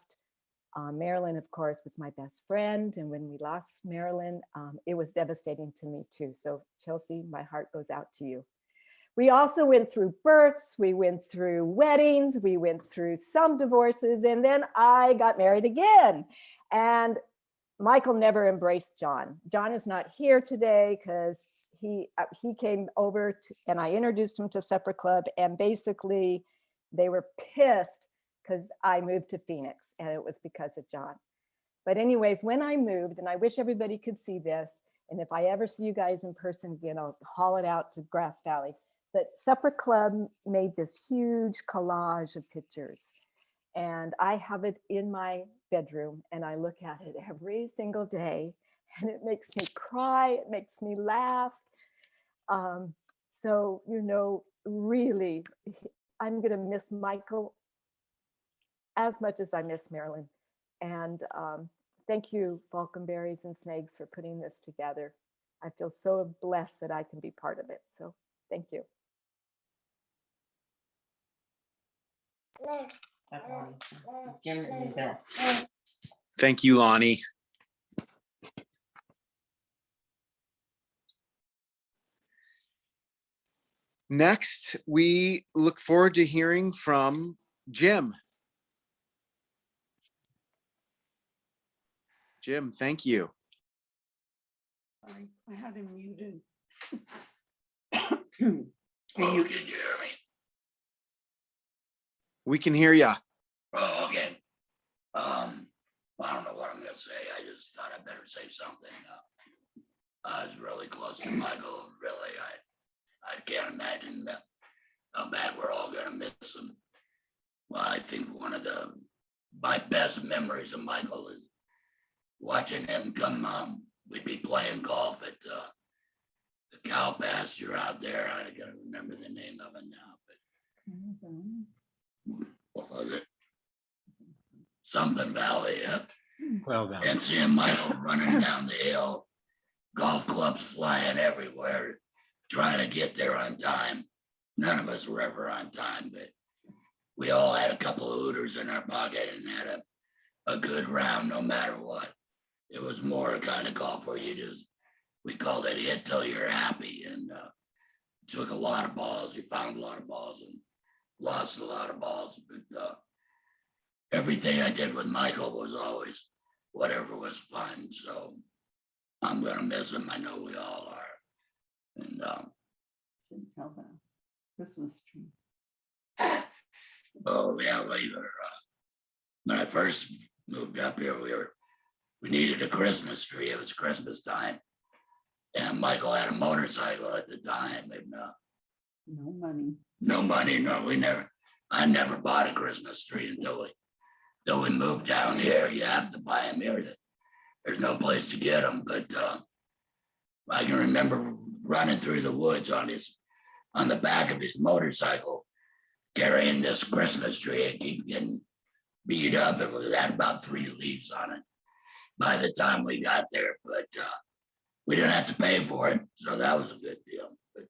Marilyn, of course, was my best friend. And when we lost Marilyn, it was devastating to me too. So Chelsea, my heart goes out to you. We also went through births, we went through weddings, we went through some divorces, and then I got married again. And Michael never embraced John. John is not here today because he came over and I introduced him to Supper Club, and basically they were pissed because I moved to Phoenix, and it was because of John. But anyways, when I moved, and I wish everybody could see this, and if I ever see you guys in person, you know, haul it out to Grass Valley. But Supper Club made this huge collage of pictures, and I have it in my bedroom, and I look at it every single day, and it makes me cry, it makes me laugh. So, you know, really, I'm gonna miss Michael as much as I miss Marilyn. And thank you, Faulkenberries and Snags, for putting this together. I feel so blessed that I can be part of it. So thank you. Thank you, Lonnie. Next, we look forward to hearing from Jim. Jim, thank you. Sorry, I had him muted. Can you hear me? We can hear you. Oh, okay. I don't know what I'm gonna say. I just thought I better say something. I was really close to Michael. Really, I can't imagine how bad we're all gonna miss him. Well, I think one of my best memories of Michael is watching him come. We'd be playing golf at the cow pasture out there. I gotta remember the name of it now, but what was it? Something Valley, yeah. Well, And seeing Michael running down the hill, golf clubs flying everywhere, trying to get there on time. None of us were ever on time, but we all had a couple of Hooters in our pocket and had a good round no matter what. It was more a kind of golf where we called it hit till you're happy, and took a lot of balls. You found a lot of balls and lost a lot of balls, but everything I did with Michael was always whatever was fun. So I'm gonna miss him. I know we all are. And Tell the Christmas tree. oh yeah, when I first moved up here, we needed a Christmas tree. It was Christmas time, and Michael had a motorcycle at the time, and No money. no money. No, I never bought a Christmas tree until we moved down here. You have to buy them here. There's no place to get them, but I can remember running through the woods on the back of his motorcycle, carrying this Christmas tree. It keep getting beat up. It had about 3 leaves on it by the time we got there, but we didn't have to pay for it, so that was a good deal. But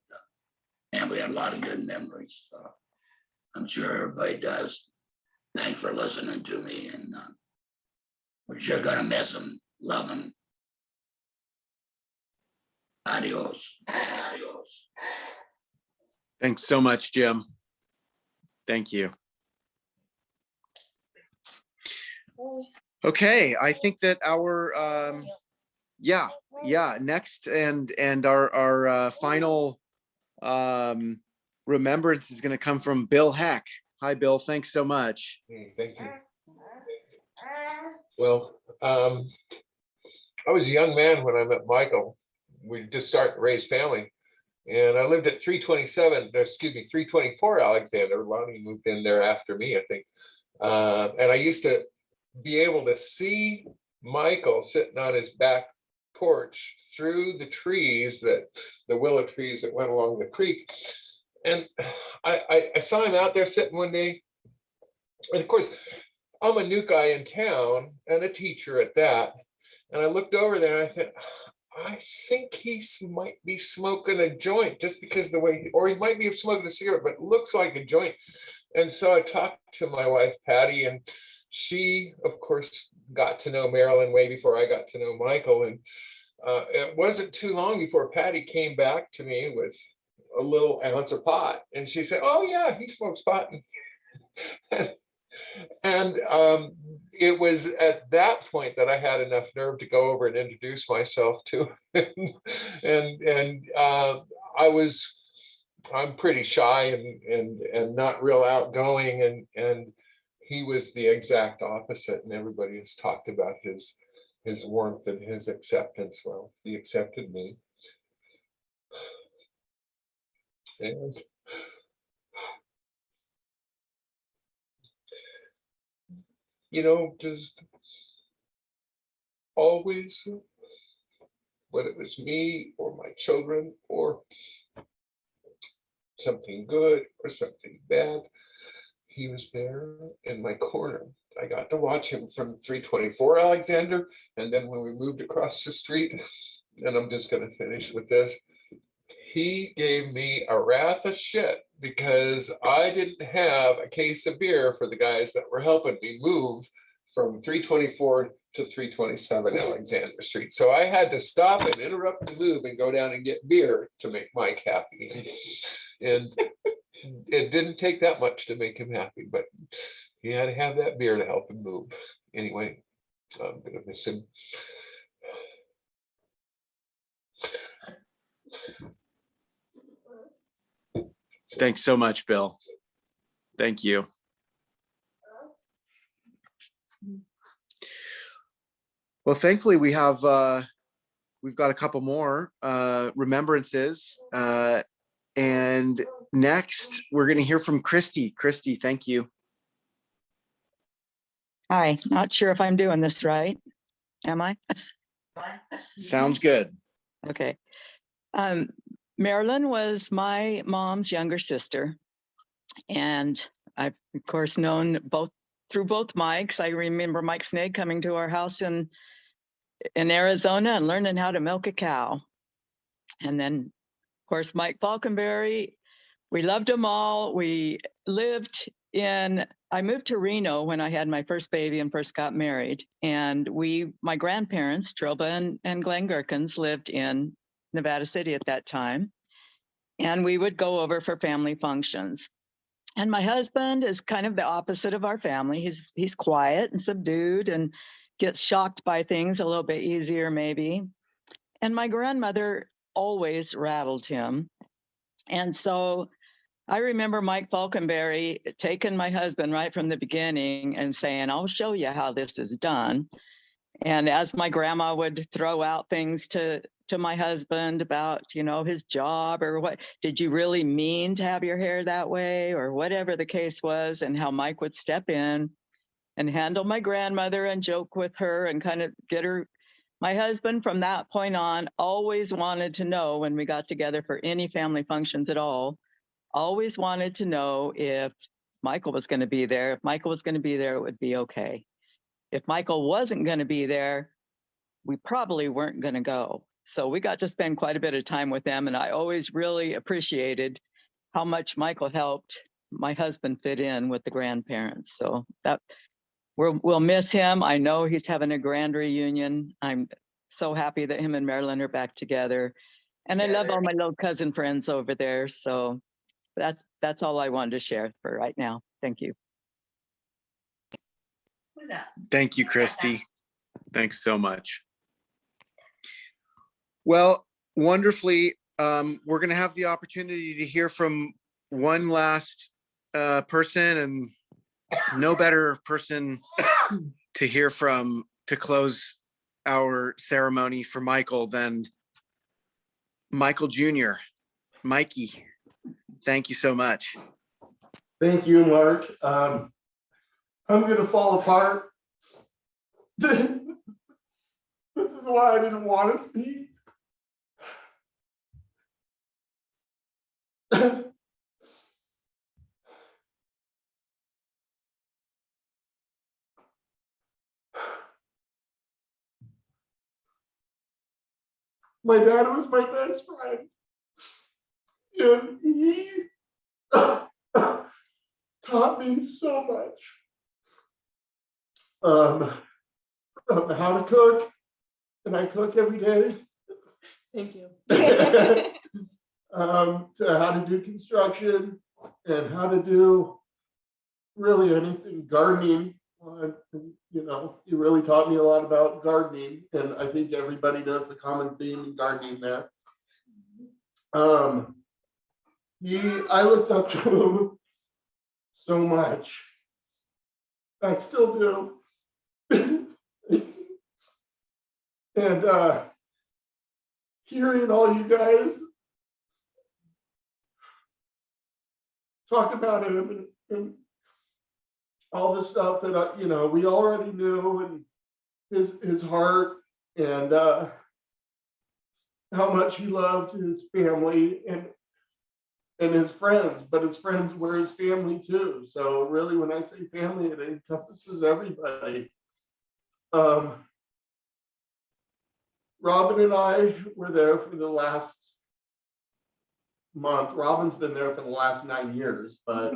and we had a lot of good memories. I'm sure everybody does. Thanks for listening to me, and we're sure gonna miss him. Love him. Adios. Adios. Thanks so much, Jim. Thank you. Okay, I think that our next and our final remembrance is going to come from Bill Heck. Hi, Bill. Thanks so much. Thank you. Well, I was a young man when I met Michael. We just started to raise family. And I lived at 324 Alexander. Lonnie moved in there after me, I think. And I used to be able to see Michael sitting on his back porch through the trees, the willow trees that went along the creek. And I saw him out there sitting one day. And of course, I'm a new guy in town and a teacher at that. And I looked over there and I thought, I think he might be smoking a joint just because the way, or he might be smoking a cigarette, but it looks like a joint. And so I talked to my wife, Patty, and she, of course, got to know Marilyn way before I got to know Michael. And it wasn't too long before Patty came back to me with a little ounce of pot. And she said, oh yeah, he smokes pot. And it was at that point that I had enough nerve to go over and introduce myself to him. and I'm pretty shy and not real outgoing, and he was the exact opposite. And everybody has talked about his warmth and his acceptance. Well, he accepted me. And just always, whether it was me or my children or something good or something bad, he was there in my corner. I got to watch him from 324 Alexander. And then when we moved across the street, and I'm just going to finish with this, he gave me a wrath of shit because I didn't have a case of beer for the guys that were helping me move from 324 to 327 Alexander Street. So I had to stop and interrupt the move and go down and get beer to make Mike happy. And it didn't take that much to make him happy, but he had to have that beer to help him move. Anyway, I'm gonna miss him. Thanks so much, Bill. Thank you. Well, thankfully we have we've got a couple more remembrances, and next we're going to hear from Christy. Christy, thank you. Hi, not sure if I'm doing this right. Am I? Sounds good. Okay. Marilyn was my mom's younger sister. And I've, of course, known through both Mikes. I remember Mike Snag coming to our house in Arizona and learning how to milk a cow. And then, of course, Mike Faulkenberry. We loved them all. We lived I moved to Reno when I had my first baby and first got married. And my grandparents, Droba and Glenn Gherkins, lived in Nevada City at that time. And we would go over for family functions. And my husband is kind of the opposite of our family. He's quiet and subdued and gets shocked by things a little bit easier, maybe. And my grandmother always rattled him. And so I remember Mike Faulkenberry taking my husband right from the beginning and saying, I'll show you how this is done. And as my grandma would throw out things to my husband about, his job or what, did you really mean to have your hair that way or whatever the case was, and how Mike would step in and handle my grandmother and joke with her and kind of get her. My husband from that point on always wanted to know when we got together for any family functions at all, always wanted to know if Michael was going to be there. If Michael was going to be there, it would be okay. If Michael wasn't going to be there, we probably weren't going to go. So we got to spend quite a bit of time with them. And I always really appreciated how much Michael helped my husband fit in with the grandparents. So that we'll miss him. I know he's having a grand reunion. I'm so happy that him and Marilyn are back together. And I love all my little cousin friends over there. So that's all I wanted to share for right now. Thank you. Thank you, Christy. Thanks so much. Well, wonderfully, we're going to have the opportunity to hear from one last person, and no better person to hear from to close our ceremony for Michael than Michael Jr. Mikey, thank you so much. Thank you, Mark. I'm going to fall apart. This is why I didn't want to speak. My dad was my best friend, and he taught me so much. How to cook, and I cook every day. Thank you. To how to do construction and how to do really anything, gardening. He really taught me a lot about gardening, and I think everybody does the common theme in gardening there. I looked up to him so much. I still do. And hearing all you guys talk about him and all the stuff that we already knew, and his heart, and how much he loved his family, and and his friends, but his friends were his family too. So really, when I say family, it encompasses everybody. Robin and I were there for the last month. Robin's been there for the last 9 years, but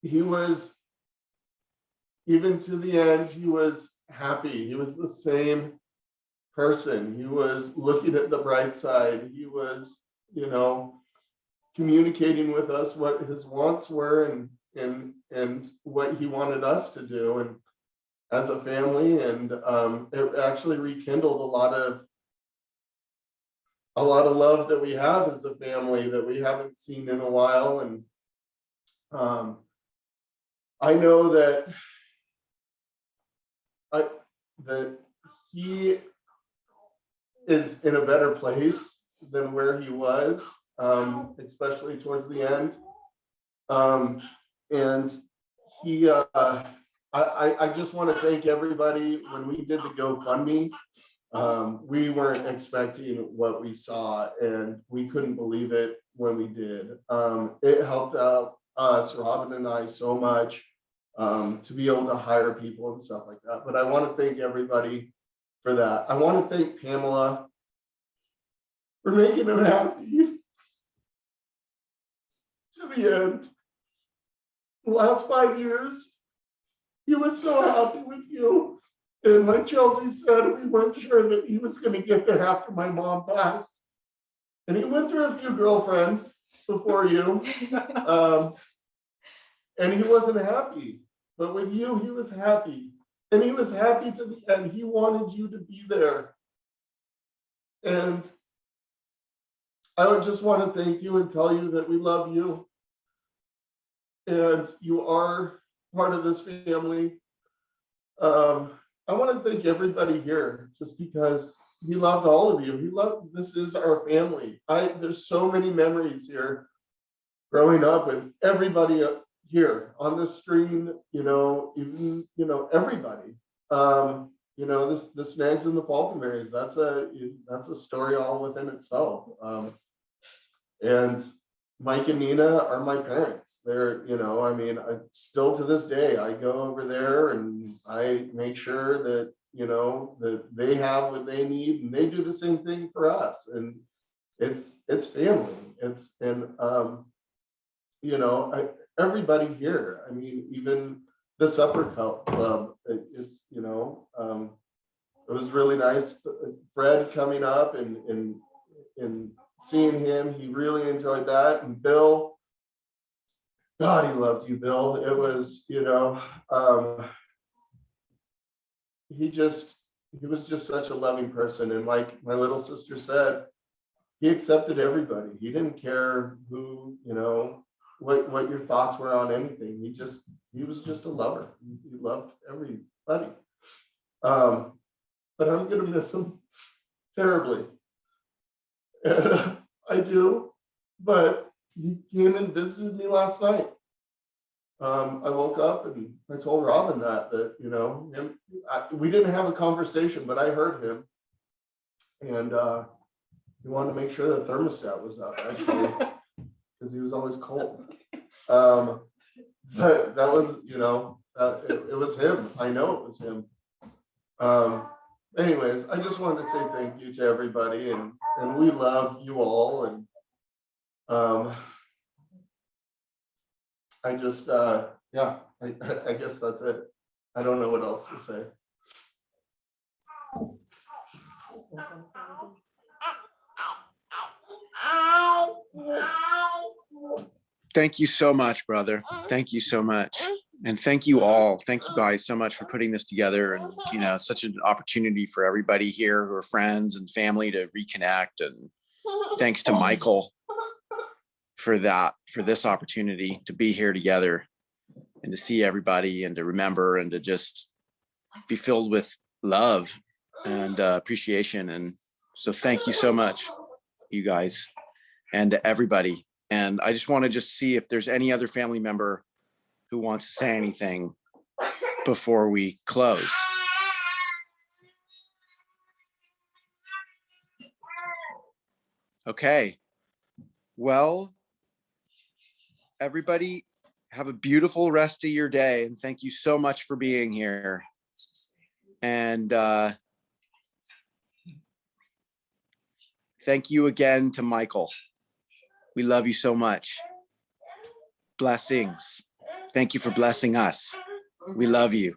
he was, even to the end, he was happy. He was the same person. He was looking at the bright side. He was, you know, communicating with us what his wants were and what he wanted us to do and as a family. And it actually rekindled a lot of love that we have as a family that we haven't seen in a while. And I know that he is in a better place than where he was, especially towards the end. And he, I just want to thank everybody. When we did the GoFundMe, we weren't expecting what we saw, and we couldn't believe it when we did. It helped out us, Robin and I, so much to be able to hire people and stuff like that. But I want to thank everybody for that. I want to thank Pamela for making him happy to the end. The last 5 years, he was so happy with you. And like Chelsea said, we weren't sure that he was going to get there after my mom passed. And he went through a few girlfriends before you. And he wasn't happy. But with you, he was happy. And he was happy to the end. He wanted you to be there. And I would just want to thank you and tell you that we love you. And you are part of this family. I want to thank everybody here just because he loved all of you. This is our family. There's so many memories here growing up with everybody here on the screen, you know, even, you know, everybody. You know, the Snags and the Faulkenberries, that's a story all within itself. And Mike and Nina are my parents. They're, you know, I mean, still to this day, I go over there and I make sure that, you know, that they have what they need, and they do the same thing for us. And it's family. You know, everybody here. I mean, even the supper club. It's, you know, it was really nice. Fred coming up and seeing him, he really enjoyed that. And Bill, God, he loved you, Bill. It was, you know, he was just such a loving person. And like my little sister said, he accepted everybody. He didn't care who, you know, what your thoughts were on anything. He was just a lover. He loved everybody. But I'm gonna miss him terribly. And I do, but he came and visited me last night. I woke up and I told Robin that you know, we didn't have a conversation, but I heard him, and he wanted to make sure the thermostat was up, actually, because he was always cold. But that was, you know, it was him. I know it was him. Anyways, I just wanted to say thank you to everybody, and we love you all. And I just, yeah, I guess that's it. I don't know what else to say. Thank you so much, brother. Thank you so much. And thank you all. Thank you guys so much for putting this together. And, you know, such an opportunity for everybody here who are friends and family to reconnect. And thanks to Michael for this opportunity to be here together and to see everybody and to remember and to just be filled with love and appreciation. And so thank you so much, you guys, and to everybody. And I just want to see if there's any other family member who wants to say anything before we close. Okay, Well, everybody, have a beautiful rest of your day, and thank you so much for being here. And thank you again to Michael. We love you so much. Blessings. Thank you for blessing us. We love you.